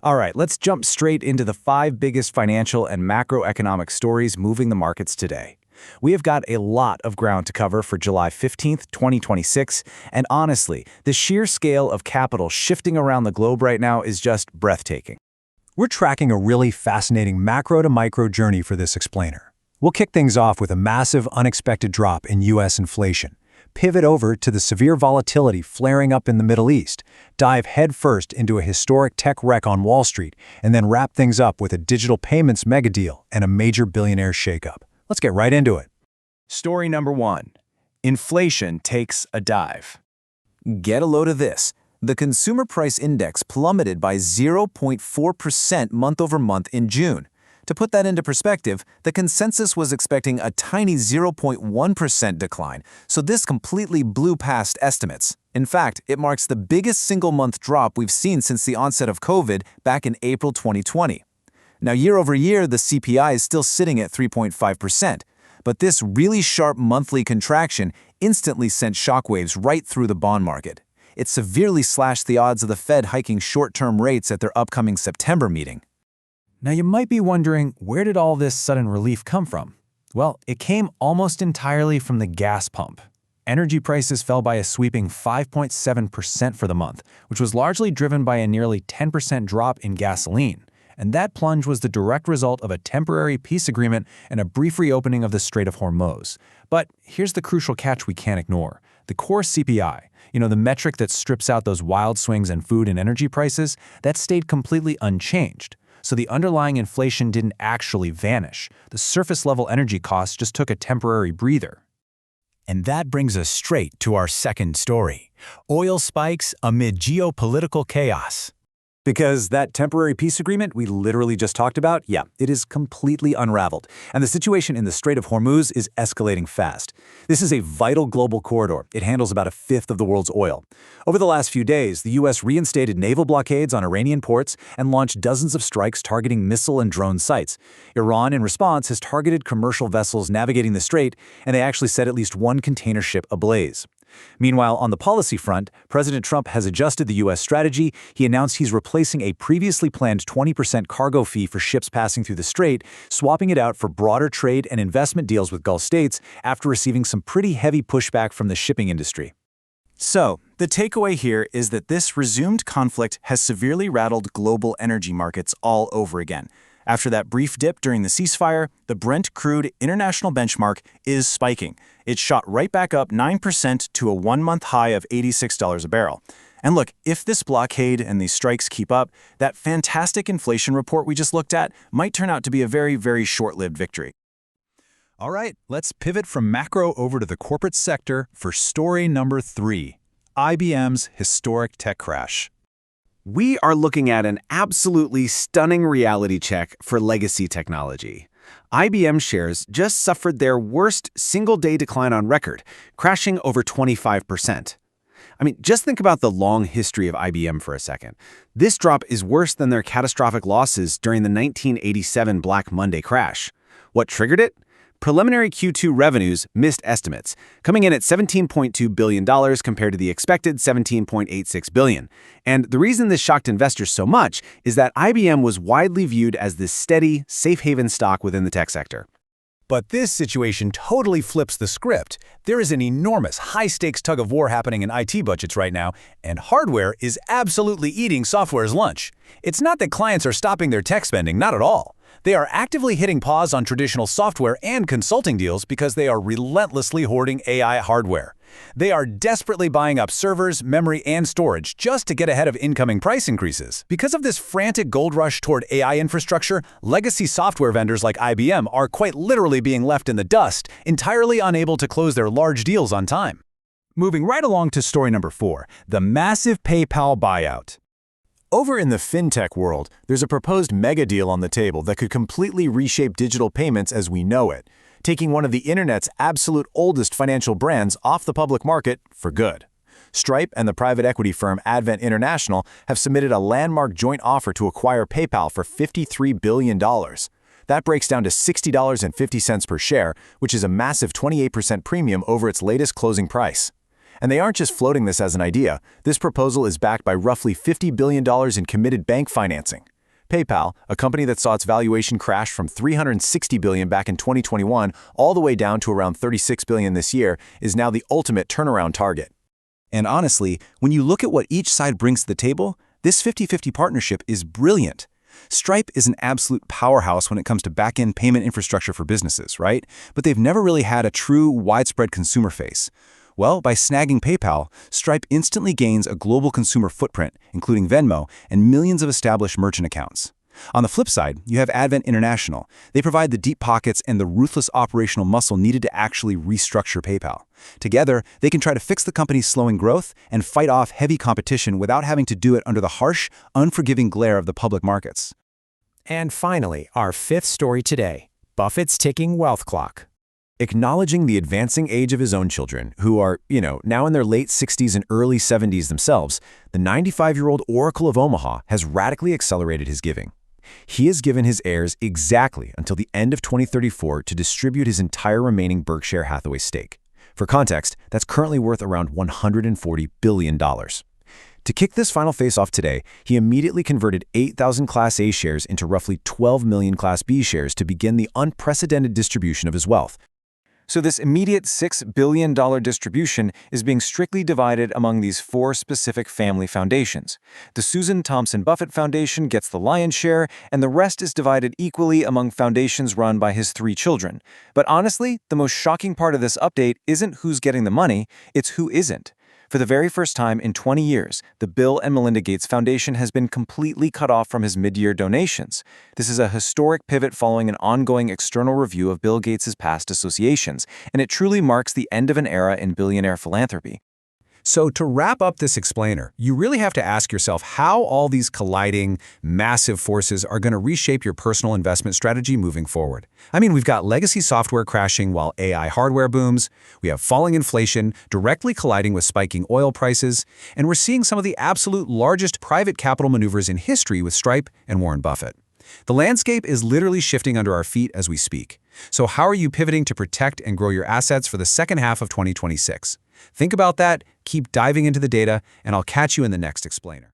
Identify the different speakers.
Speaker 1: All right, let's jump straight into the 5 biggest financial and macroeconomic stories moving the markets today. We have got a lot of ground to cover for July 15th, 2026, and honestly, the sheer scale of capital shifting around the globe right now is just breathtaking.
Speaker 2: We're tracking a really fascinating macro to micro journey for this explainer. We'll kick things off with a massive, unexpected drop in U.S. inflation, pivot over to the severe volatility flaring up in the Middle East, dive headfirst into a historic tech wreck on Wall Street, and then wrap things up with a digital payments megadeal and a major billionaire shakeup. Let's get right into it.
Speaker 1: Story number 1. Inflation takes a dive. Get a load of this. The Consumer Price Index plummeted by 0.4% month-over-month in June. To put that into perspective, the consensus was expecting a tiny 0.1% decline, so this completely blew past estimates. In fact, it marks the biggest single-month drop we've seen since the onset of COVID back in April 2020. Now, year over year, the CPI is still sitting at 3.5%, but this really sharp monthly contraction instantly sent shockwaves right through the bond market. It severely slashed the odds of the Fed hiking short-term rates at their upcoming September meeting. Now, you might be wondering, where did all this sudden relief come from? Well, it came almost entirely from the gas pump. Energy prices fell by a sweeping 5.7% for the month, which was largely driven by a nearly 10% drop in gasoline. And that plunge was the direct result of a temporary peace agreement and a brief reopening of the Strait of Hormuz. But here's the crucial catch we can't ignore. The core CPI, the metric that strips out those wild swings in food and energy prices, that stayed completely unchanged. So the underlying inflation didn't actually vanish. The surface-level energy costs just took a temporary breather.
Speaker 3: And that brings us straight to our second story. Oil spikes amid geopolitical chaos.
Speaker 1: Because that temporary peace agreement we literally just talked about, it is completely unraveled. And the situation in the Strait of Hormuz is escalating fast. This is a vital global corridor. It handles about a fifth of the world's oil. Over the last few days, the U.S. reinstated naval blockades on Iranian ports and launched dozens of strikes targeting missile and drone sites. Iran, in response, has targeted commercial vessels navigating the strait, and they actually set at least one container ship ablaze. Meanwhile, on the policy front, President Trump has adjusted the U.S. strategy. He announced he's replacing a previously planned 20% cargo fee for ships passing through the strait, swapping it out for broader trade and investment deals with Gulf states after receiving some pretty heavy pushback from the shipping industry. So, the takeaway here is that this resumed conflict has severely rattled global energy markets all over again. After that brief dip during the ceasefire, the Brent crude international benchmark is spiking. It shot right back up 9% to a one-month high of $86 a barrel. And look, if this blockade and these strikes keep up, that fantastic inflation report we just looked at might turn out to be a very, very short-lived victory.
Speaker 3: All right, let's pivot from macro over to the corporate sector for story number 3, IBM's historic tech crash.
Speaker 4: We are looking at an absolutely stunning reality check for legacy technology. IBM shares just suffered their worst single-day decline on record, crashing over 25%. Just think about the long history of IBM for a second. This drop is worse than their catastrophic losses during the 1987 Black Monday crash. What triggered it? Preliminary Q2 revenues missed estimates, coming in at $17.2 billion compared to the expected $17.86 billion. And the reason this shocked investors so much is that IBM was widely viewed as this steady, safe haven stock within the tech sector.
Speaker 3: But this situation totally flips the script. There is an enormous high-stakes tug-of-war happening in IT budgets right now, and hardware is absolutely eating software's lunch. It's not that clients are stopping their tech spending, not at all. They are actively hitting pause on traditional software and consulting deals because they are relentlessly hoarding AI hardware. They are desperately buying up servers, memory, and storage just to get ahead of incoming price increases. Because of this frantic gold rush toward AI infrastructure, legacy software vendors like IBM are quite literally being left in the dust, entirely unable to close their large deals on time. Moving right along to story number 4, the massive PayPal buyout. Over in the fintech world, there's a proposed mega deal on the table that could completely reshape digital payments as we know it, taking one of the internet's absolute oldest financial brands off the public market for good. Stripe and the private equity firm Advent International have submitted a landmark joint offer to acquire PayPal for $53 billion. That breaks down to $60.50 per share, which is a massive 28% premium over its latest closing price. And they aren't just floating this as an idea. This proposal is backed by roughly $50 billion in committed bank financing.
Speaker 1: PayPal, a company that saw its valuation crash from $360 billion back in 2021 all the way down to around $36 billion this year, is now the ultimate turnaround target. And honestly, when you look at what each side brings to the table, this 50-50 partnership is brilliant. Stripe is an absolute powerhouse when it comes to back-end payment infrastructure for businesses, right? But they've never really had a true, widespread consumer face. Well, by snagging PayPal, Stripe instantly gains a global consumer footprint, including Venmo, and millions of established merchant accounts. On the flip side, you have Advent International. They provide the deep pockets and the ruthless operational muscle needed to actually restructure PayPal. Together, they can try to fix the company's slowing growth and fight off heavy competition without having to do it under the harsh, unforgiving glare of the public markets.
Speaker 2: And finally, our fifth story today, Buffett's ticking wealth clock.
Speaker 1: Acknowledging the advancing age of his own children, who are, now in their late 60s and early 70s themselves, the 95-year-old Oracle of Omaha has radically accelerated his giving. He has given his heirs exactly until the end of 2034 to distribute his entire remaining Berkshire Hathaway stake. For context, that's currently worth around $140 billion. To kick this final face off today, he immediately converted 8,000 Class A shares into roughly 12 million Class B shares to begin the unprecedented distribution of his wealth. So this immediate $6 billion distribution is being strictly divided among these four specific family foundations. The Susan Thompson Buffett Foundation gets the lion's share, and the rest is divided equally among foundations run by his three children. But honestly, the most shocking part of this update isn't who's getting the money, it's who isn't. For the very first time in 20 years, the Bill and Melinda Gates Foundation has been completely cut off from his mid-year donations. This is a historic pivot following an ongoing external review of Bill Gates' past associations, and it truly marks the end of an era in billionaire philanthropy.
Speaker 3: So to wrap up this explainer, you really have to ask yourself how all these colliding, massive forces are going to reshape your personal investment strategy moving forward. I mean, we've got legacy software crashing while AI hardware booms, we have falling inflation directly colliding with spiking oil prices, and we're seeing some of the absolute largest private capital maneuvers in history with Stripe and Warren Buffett. The landscape is literally shifting under our feet as we speak. So how are you pivoting to protect and grow your assets for the second half of 2026? Think about that, keep diving into the data, and I'll catch you in the next explainer.